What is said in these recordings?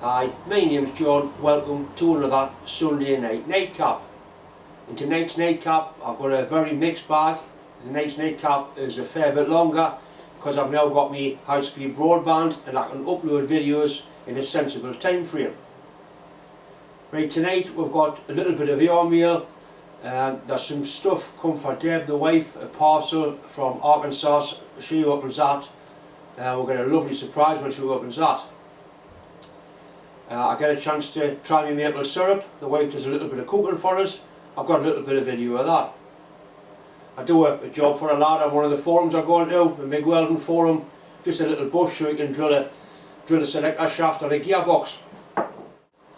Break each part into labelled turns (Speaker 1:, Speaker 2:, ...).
Speaker 1: Hi, my name's John. Welcome to another Sunday night nightcap. In tonight's nightcap I've got a very mixed bag. Tonight's nightcap is a fair bit longer because I've now got my high-speed broadband and I can upload videos in a sensible time frame. Right, tonight we've got a little bit of airmail. There's some stuff come for Deb the wife, a parcel from Arkansas. She opens that. We'll get a lovely surprise when she opens that. I get a chance to try my maple syrup. The wife does a little bit of cooking for us. I've got a little bit of video of that. I do a job for a lad on one of the forums I go into, a MIG welding forum, just a little bush so he can drill a selector shaft on a gearbox.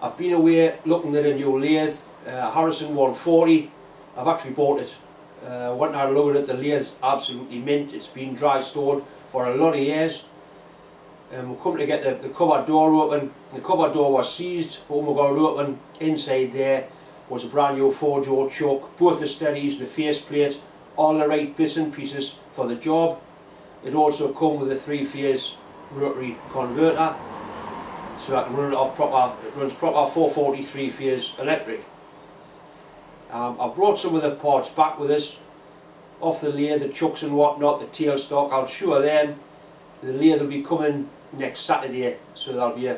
Speaker 1: I've been away looking at a new lathe, Harrison 140. I've actually bought it. Went and had a look at it. The lathe's absolutely mint. It's been dry stored for a lot of years. We're coming to get the cupboard door open. The cupboard door was seized, but when we got it open, inside there was a brand new 4-jaw chuck, both the steadies, the faceplate, all the right bits and pieces for the job. It also come with a 3-phase rotary converter, so I can run it off proper. It runs proper 440 3-phase electric. I've brought some of the parts back with us off the lathe, the chucks and whatnot, the tailstock. I'll show them. The lathe will be coming next Saturday, so there'll be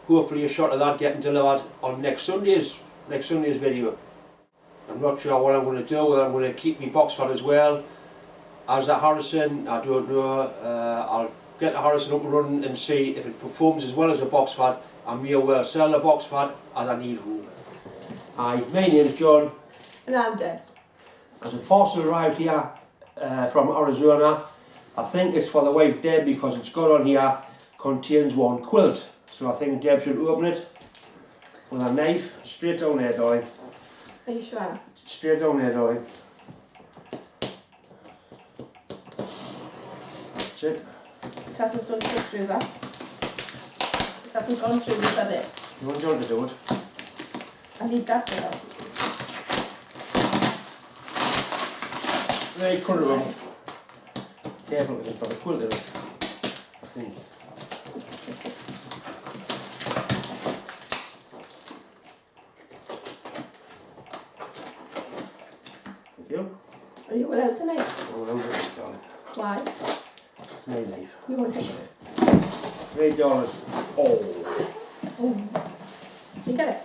Speaker 1: hopefully a shot of that getting delivered on next Sunday's video. I'm not sure what I'm going to do, whether I'm going to keep my box fan as well as the Harrison. I don't know. I'll get the Harrison up and running and see if it performs as well as a box fan. I may well sell the box fan as I need room. Hi, my name's John.
Speaker 2: And I'm Debs.
Speaker 1: There's a parcel arrived here from Arizona. I think it's for the wife Deb because it's got on here contains one quilt. So I think Deb should open it with a knife. Straight down there, darling.
Speaker 2: Are you sure?
Speaker 1: Straight down there, darling. That's it.
Speaker 2: It hasn't gone through that. It hasn't gone through this a bit.
Speaker 1: You want John to do it?
Speaker 2: I need that bit out.
Speaker 1: Right, cut it on. Careful with it, but a quilt in it, I think. Thank you.
Speaker 2: Are you allowed to knife?
Speaker 1: I'm allowed to, darling.
Speaker 2: Why?
Speaker 1: It's my knife.
Speaker 2: Your knife.
Speaker 1: Right, darling. Oh.
Speaker 2: Oh. You get it?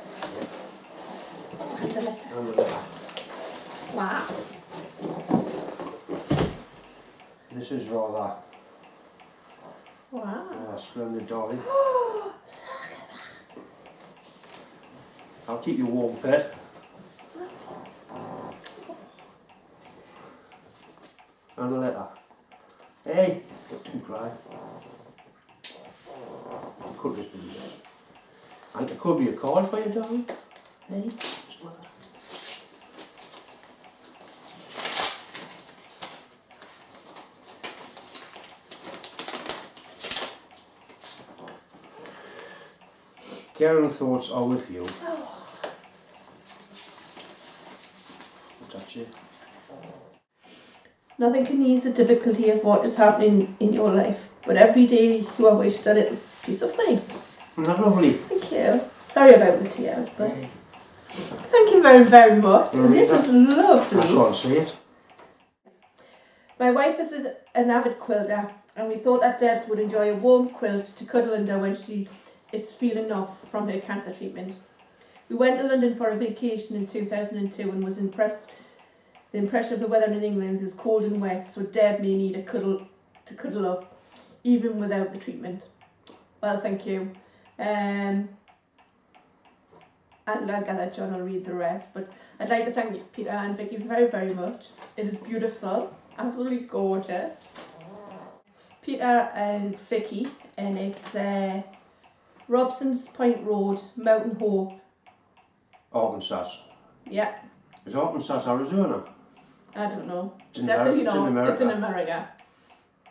Speaker 2: Wow.
Speaker 1: This is rather
Speaker 2: Wow.
Speaker 1: splendid, darling. I'll keep you warm, pet. And a letter. Hey, don't cry. Could just be I think it could be a card for you, darling. Hey. Care and thoughts are with you. Touch it.
Speaker 2: Nothing can ease the difficulty of what is happening in your life, but every day you are wished a little peace of mind.
Speaker 1: Isn't that lovely?
Speaker 2: Thank you. Sorry about the tears, but thank you very, very much. And this is lovely.
Speaker 1: I can't see it.
Speaker 2: My wife is an avid quilter, and we thought that Debs would enjoy a warm quilt to cuddle under when she is feeling off from her cancer treatment. We went to London for a vacation in 2002 and was impressed. The impression of the weather in England is cold and wet, so Deb may need a cuddle to cuddle up, even without the treatment. Well, thank you. And I'll gather John will read the rest, but I'd like to thank Peter and Vicky very, very much. It is beautiful, absolutely gorgeous. Peter and Vicky, and it's Robson's Point Road, Mountain Hope.
Speaker 1: Arkansas.
Speaker 2: Yeah.
Speaker 1: Is Arkansas Arizona?
Speaker 2: I don't know.
Speaker 1: It's in
Speaker 2: Definitely
Speaker 1: It's in
Speaker 2: not.
Speaker 1: America.
Speaker 2: It's in America.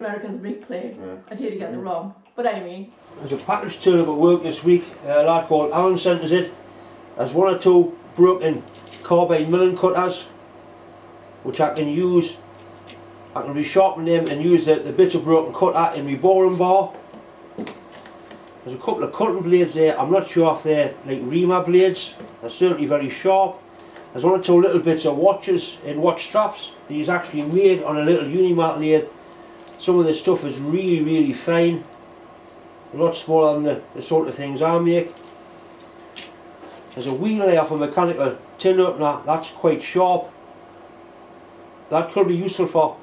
Speaker 2: America's a big place.
Speaker 1: Yeah.
Speaker 2: I'd hate to get it wrong. But anyway.
Speaker 1: There's a package turn up at work this week. A lad called Alan sent us it. There's 1 or 2 broken carbide milling cutters which I can use. I can resharpen them and use the bits of broken cutter in my boring bar. There's a couple of cutting blades there. I'm not sure if they're like reamer blades. They're certainly very sharp. There's one or two little bits of watches and watch straps. These actually made on a little Unimat lathe. Some of this stuff is really fine. A lot smaller than the sort of things I make. There's a wheel there for mechanical tin opener. That's quite sharp. That could be useful for,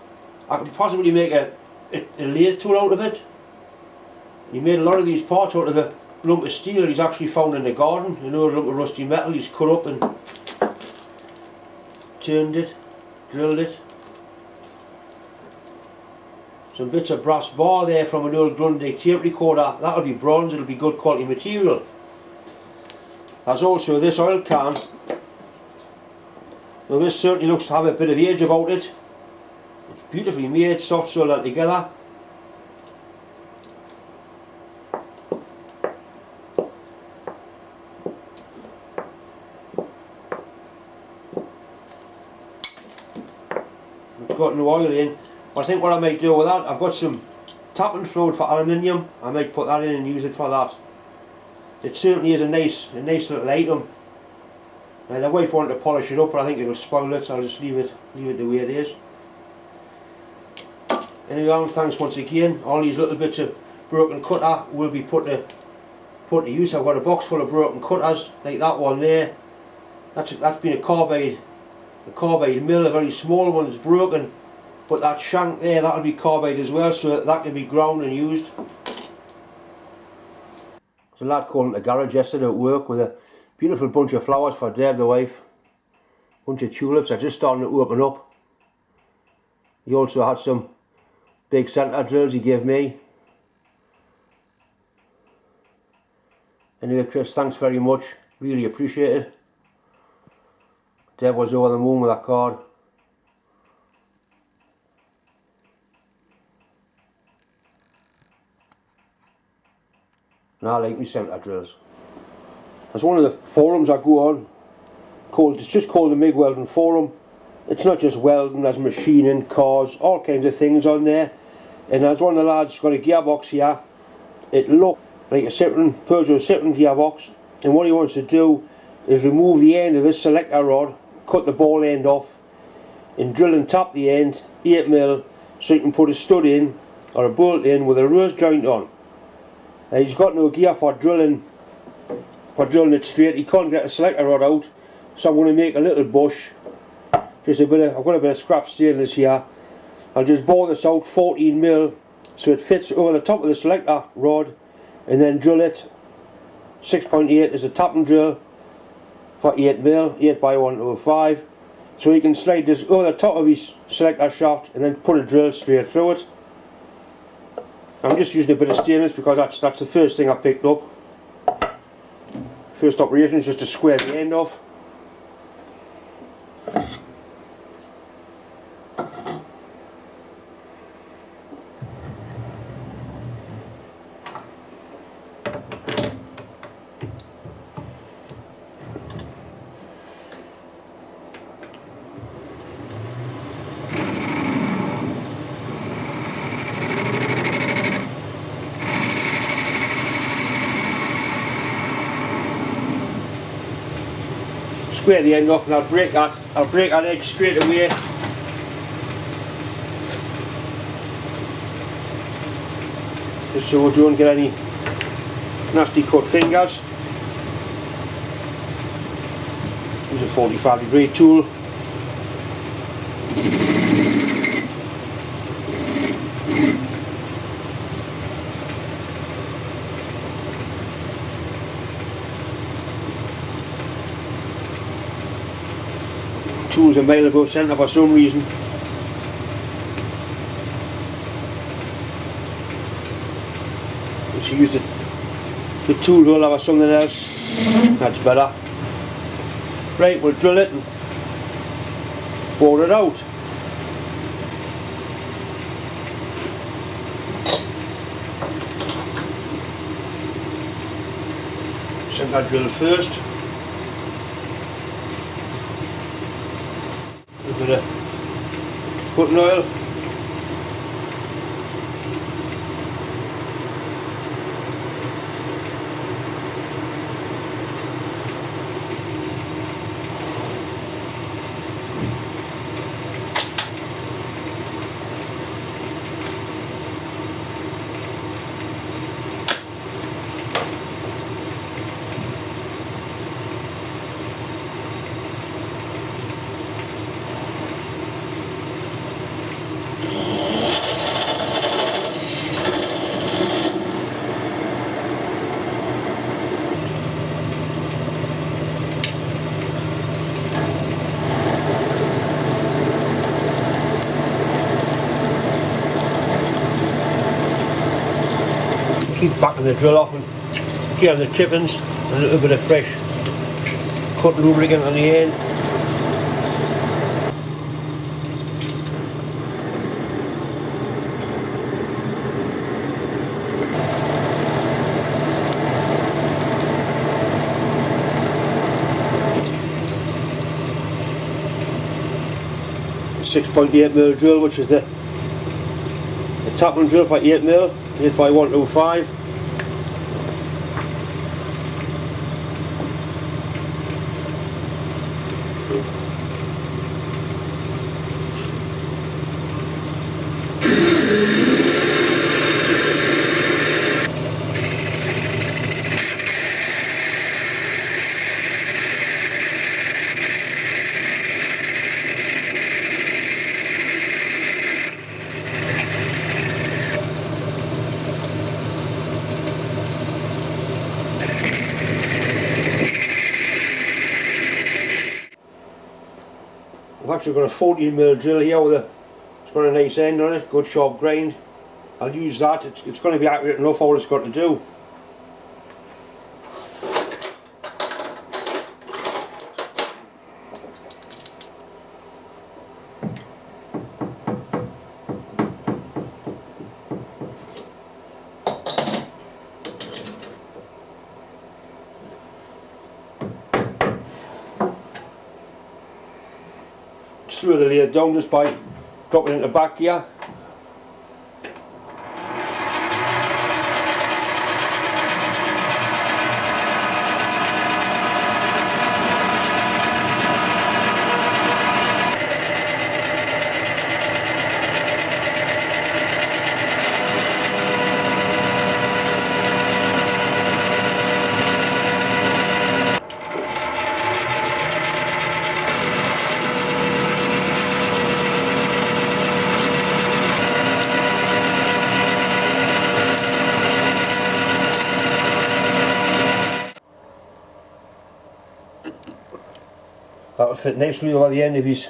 Speaker 1: I could possibly make a lathe tool out of it. He made a lot of these parts out of the lump of steel he's actually found in the garden. You know, a lump of rusty metal he's cut up and turned it, drilled it. Some bits of brass bar there from an old Grundy tape recorder. That'll be bronze, it'll be good quality material. There's also this oil can. Now this certainly looks to have a bit of age about it. It's beautifully made, soft soldered together. It's got no oil in. I think what I might do with that, I've got some tapping fluid for aluminium. I might put that in and use it for that. It certainly is a nice little item. Now the wife wanted to polish it up, but I think it'll spoil it, so I'll just leave it the way it is. Anyway, thanks once again. All these little bits of broken cutter will be put to use. I've got a box full of broken cutters, like that one there. That's been a carbide mill, a very small one that's broken. But that shank there, that'll be carbide as well, so that can be ground and used. There's a lad calling the garage yesterday at work with a beautiful bunch of flowers for Deb, the wife. Bunch of tulips are just starting to open up. He also had some big centre drills he gave me. Anyway, Chris, thanks very much. Really appreciate it. Deb was over the moon with that card. And I like me centre drills. There's one of the forums I go on, it's just called the MIG Welding Forum. It's not just welding, there's machining, cars, all kinds of things on there. And there's one of the lads got a gearbox here. It looked like a Peugeot Citroen gearbox. And what he wants to do is remove the end of this selector rod, cut the ball end off, and drill and tap the end, 8mm, so you can put a stud in, or a bolt in with a rose joint on. He's got no gear for drilling it straight. He can't get a selector rod out, so I'm going to make a little bush. I've got a bit of scrap stainless here. I'll just bore this out 14mm so it fits over the top of the selector rod, and then drill it. 6.8 is a tapping drill for 8mm, 8x105, so you can slide this over the top of his selector shaft and then put a drill straight through it. I'm just using a bit of stainless because that's the first thing I picked up. First operation is just to square the end off. Square the end off, and I'll break that edge straight away. Just so we don't get any nasty cut fingers. Use a 45-degree tool. Tools a mile above centre for some reason. Just use the tool hole over something else. That's better. Right, we'll drill it and bore it out. Centre drill first. A bit of cutting oil. keep backing the drill off and getting the chippings and a little bit of fresh cut lubricant on the end. .8mm drill, which is the tapping drill for 8mm, 8x125. I've actually got a 14mm drill here with it's got a nice end on it, good sharp grind. I'll use that, it's going to be accurate enough for what it's got to do. Slow the lathe down just by dropping it into back gear. That will fit nicely over the end of his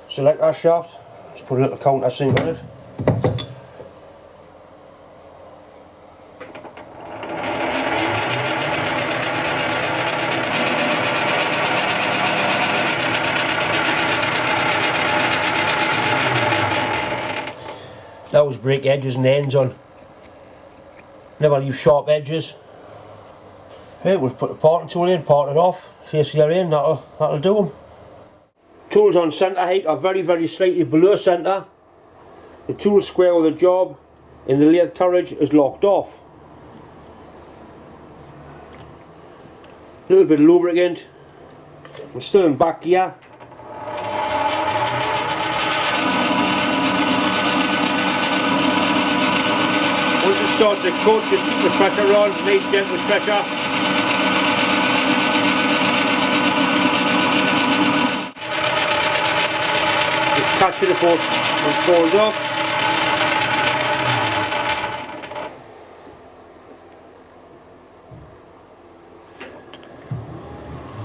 Speaker 1: selector shaft. Let's put a little countersink on it. That was break edges and ends on. Never leave sharp edges. Okay, we'll put the parting tool in, part it off, face the other end, that'll do them. Tools on centre height are very slightly below centre. The tool's square with the job and the lathe carriage is locked off. A little bit of lubricant. We're still in back gear. Once it starts to cut, just keep the pressure on, nice gentle pressure. Catch it before it falls off.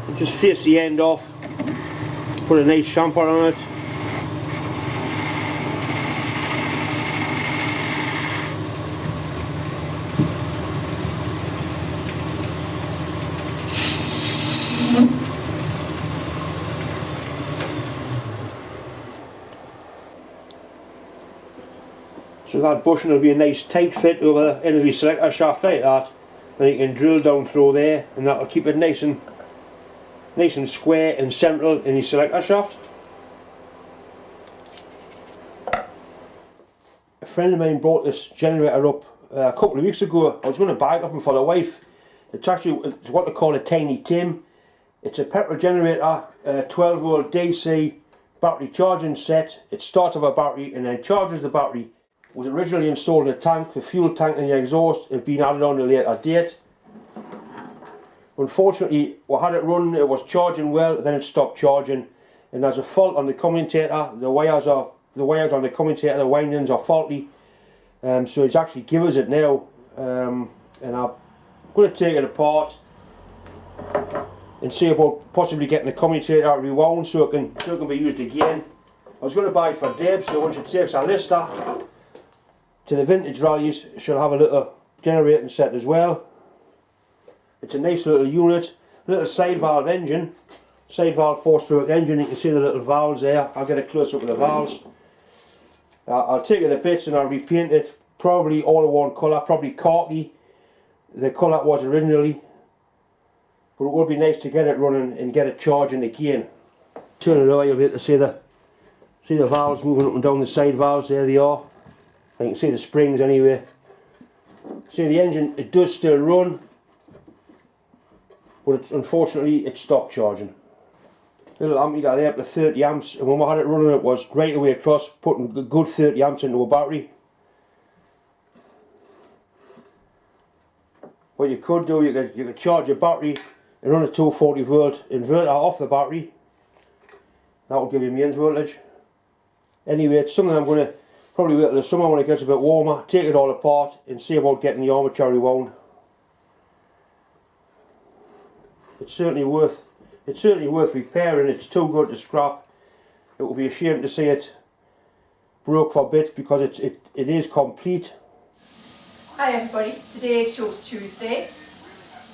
Speaker 1: And just face the end off. Put a nice chamfer on it. So that bushing will be a nice tight fit over the end of your selector shaft like that. Then you can drill down through there and that will keep it nice and square and central in your selector shaft. A friend of mine brought this generator up a couple of weeks ago. I was going to buy it up for the wife. It's what they call a tiny Tim. It's a petrol generator, 12 volt DC battery charging set. It starts up a battery and then charges the battery. It was originally installed in a tank. The fuel tank and the exhaust have been added on at a later date. Unfortunately, we had it running, it was charging well, then it stopped charging, and there's a fault on the commutator. The wires on the commutator, the windings are faulty, so it's actually given us it now, and I'm going to take it apart and see about possibly getting the commutator rewound so it can be used again. I was going to buy it for Debs, so once it takes a lister, to the vintage rallies, she'll have a little generating set as well. It's a nice little unit, little side valve engine, side valve 4-stroke engine. You can see the little valves there. I'll get a close up of the valves. I'll take it to bits and I'll repaint it, probably all in one colour, probably khaki, the colour it was originally. But it would be nice to get it running and get it charging again. Turn it over, you'll be able to see the valves moving up and down the side valves. There they are. And you can see the springs anyway. See the engine, it does still run, but unfortunately it stopped charging. Little ammeter there up to 30 amps, and when we had it running it was right away across, putting a good 30 amps into a battery. What you could do, you could charge a battery and run a 240 volt inverter off the battery. That will give you mains voltage. Anyway, it's something I'm going to probably wait till the summer when it gets a bit warmer, take it all apart and see about getting the armature rewound. It's certainly worth repairing. It's too good to scrap. It would be a shame to see it broke for bits because it is complete.
Speaker 2: Hi everybody, today is Show's Tuesday,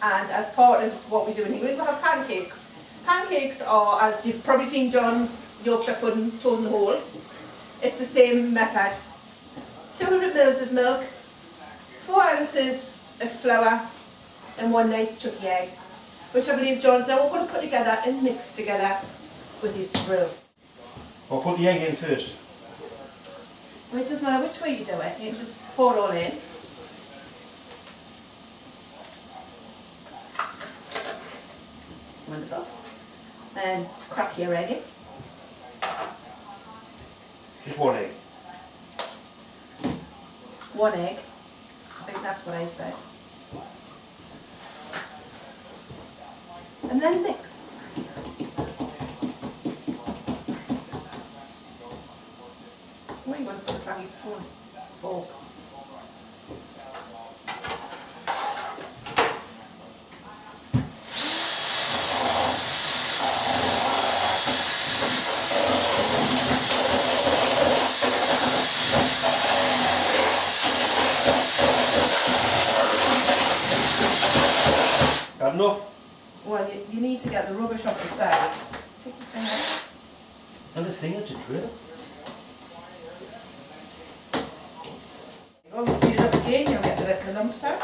Speaker 2: and as part of what we do in England we have pancakes. Pancakes are, as you've probably seen John's Yorkshire pudding told in the hole, it's the same method. 200 ml of milk, 4 ounces of flour and 1 nice chunky egg, which I believe John's now going to put together and mix together with his drill.
Speaker 1: I'll put the egg in first.
Speaker 2: Well, it doesn't matter which way you do it, you just pour it all in. Wonderful. And crack your egg in.
Speaker 1: Just 1 egg.
Speaker 2: 1 egg. I think that's what I said. And then mix. Where are you going to put the baggy spoon? Fork.
Speaker 1: Got enough?
Speaker 2: Well, you need to get the rubbish off the side. Take the thing out.
Speaker 1: And the thing, it's a drill.
Speaker 2: Go and feed it up again, you'll get the lumps out.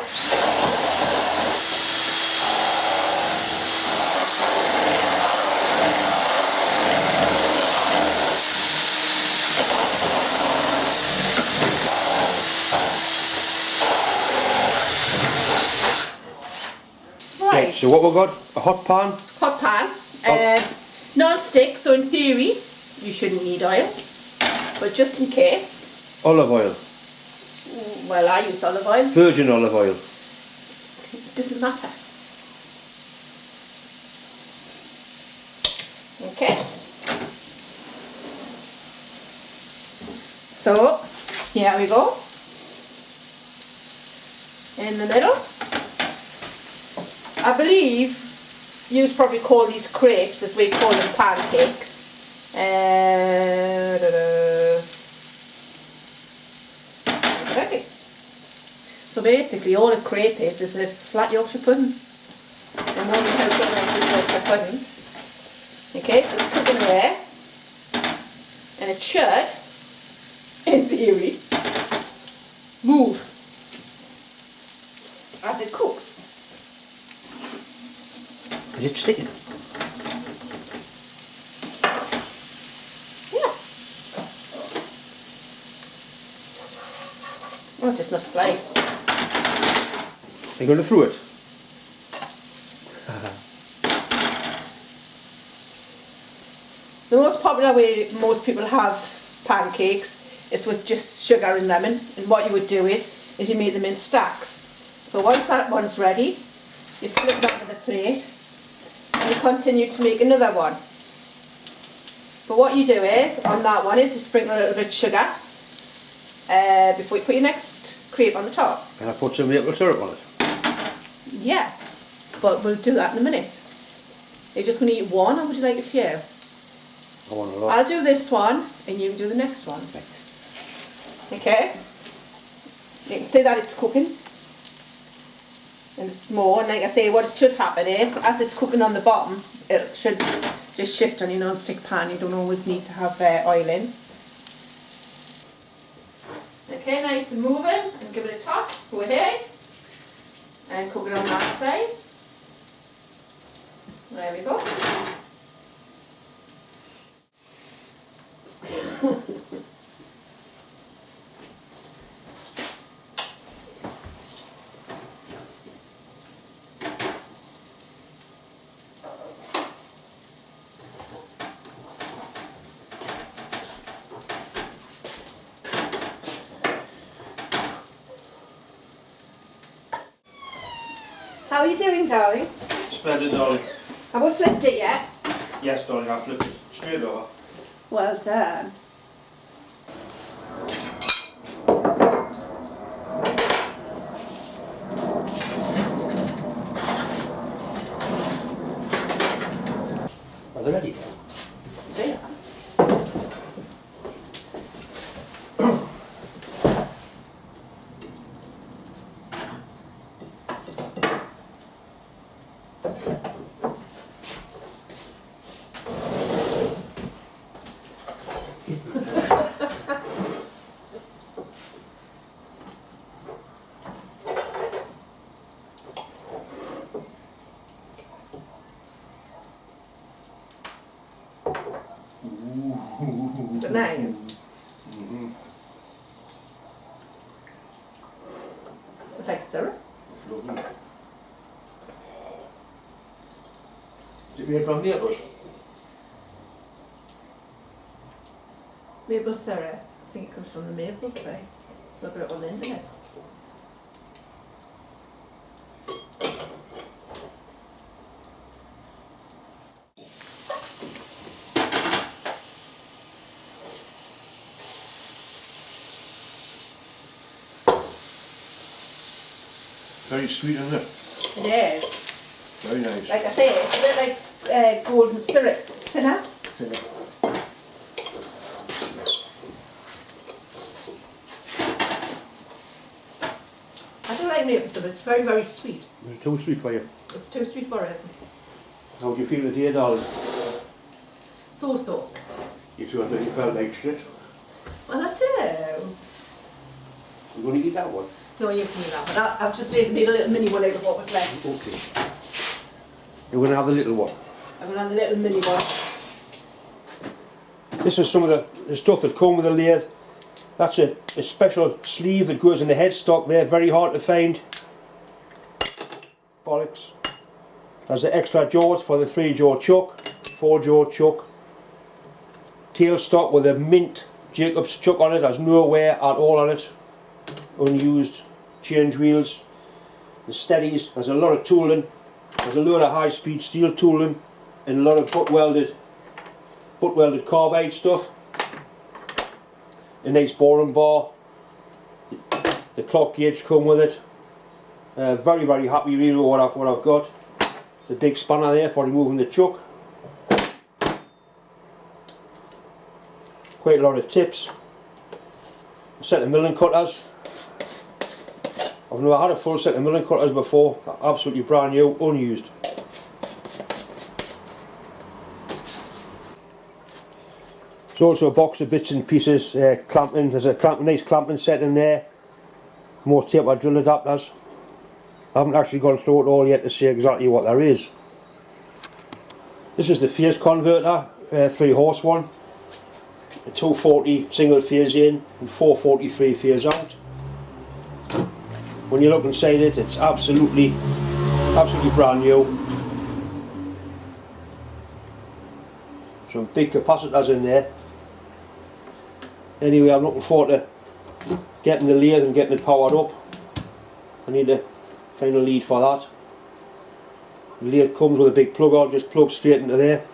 Speaker 2: Right.
Speaker 1: So what we've got, a hot pan.
Speaker 2: Hot pan, non-stick, so in theory you shouldn't need oil, but just in case.
Speaker 1: Olive oil.
Speaker 2: Well, I use olive oil.
Speaker 1: Virgin olive oil.
Speaker 2: It doesn't matter. Okay. So, here we go. In the middle. I believe you probably call these crepes, as we call them pancakes. Okay. So basically all a crepe is a flat Yorkshire pudding. And knowing how to make Yorkshire pudding. Okay, so it's cooking away. And it should, in theory, move as it cooks.
Speaker 1: Is it sticking?
Speaker 2: Yeah. Oh, just looks like.
Speaker 1: Are you going to throw it?
Speaker 2: The most popular way most people have pancakes is with just sugar and lemon, and what you would do is you make them in stacks. So once that one's ready, you flip it onto the plate and you continue to make another one. But what you do is, on that one, is you sprinkle a little bit of sugar before you put your next crepe on the top.
Speaker 1: And I put some maple syrup on it.
Speaker 2: Yeah, but we'll do that in a minute. Are you just going to eat one, or would you like a few?
Speaker 1: I want a lot.
Speaker 2: I'll do this one and you do the next one. Okay? You can see that it's cooking. And it's more, and like I say, what should happen is, as it's cooking on the bottom, it should just shift on your non-stick pan. You don't always need to have oil in. Okay, nice and moving, and give it a toss. Go ahead. And cook it on that side. There we go. How are you doing, darling?
Speaker 1: Splendid, darling.
Speaker 2: Have we flipped it yet?
Speaker 1: Yes, darling, I flipped it straight over.
Speaker 2: Well done.
Speaker 1: Are they ready?
Speaker 2: They are. Nice. It's like syrup.
Speaker 1: Lovely. Is it made from maples?
Speaker 2: Maple syrup. I think it comes from the maple tree. Look at it on the internet.
Speaker 1: Very sweet, isn't it?
Speaker 2: It is.
Speaker 1: Very nice.
Speaker 2: Like I say, it's a bit like golden syrup. Thinner. I don't like maple syrup. It's very, very sweet.
Speaker 1: It's too sweet for you.
Speaker 2: It's too sweet for us.
Speaker 1: How do you feel today, darling?
Speaker 2: So.
Speaker 1: You two you felt like shit.
Speaker 2: Well, I do.
Speaker 1: You're going to eat that one?
Speaker 2: No, you can eat that, but I've just made a little mini one out of what was left.
Speaker 1: Okay. You're going to have the little one.
Speaker 2: I'm going to have the little mini one.
Speaker 1: This is some of the stuff that come with the lathe. That's a special sleeve that goes in the headstock there, very hard to find. Bollocks. There's the extra jaws for the 3-jaw chuck, 4-jaw chuck. Tailstock with a mint Jacob's chuck on it, there's no wear at all on it. Unused. Change wheels. The steadies, there's a lot of tooling. There's a load of high speed steel tooling and a lot of butt welded carbide stuff. A nice boring bar. The clock gauge come with it. Very, very happy really with what I've got. The big spanner there for removing the chuck. Quite a lot of tips. A set of milling cutters. I've never had a full set of milling cutters before. Absolutely brand new, unused. There's also a box of bits and pieces, clamping. There's a nice clamping set in there. More taper drill adapters. I haven't actually gone through it all yet to see exactly what there is. This is the phase converter, 3-horse one. A 240 single phase in and 443 phase out. When you look inside it, it's absolutely brand new. Some big capacitors in there. Anyway, I'm looking forward to getting the lathe and getting it powered up. I need to find a lead for that. The lathe comes with a big plug out, just plugs straight into there.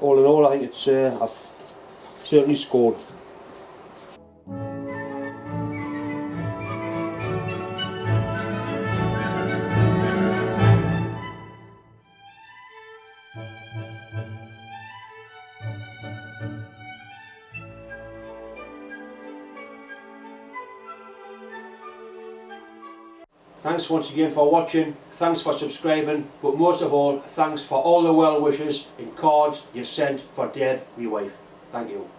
Speaker 1: All in all, I think it's I've certainly scored. Thanks once again for watching, thanks for subscribing, but most of all, thanks for all the well wishes and cards you've sent for Deb, my wife. Thank you.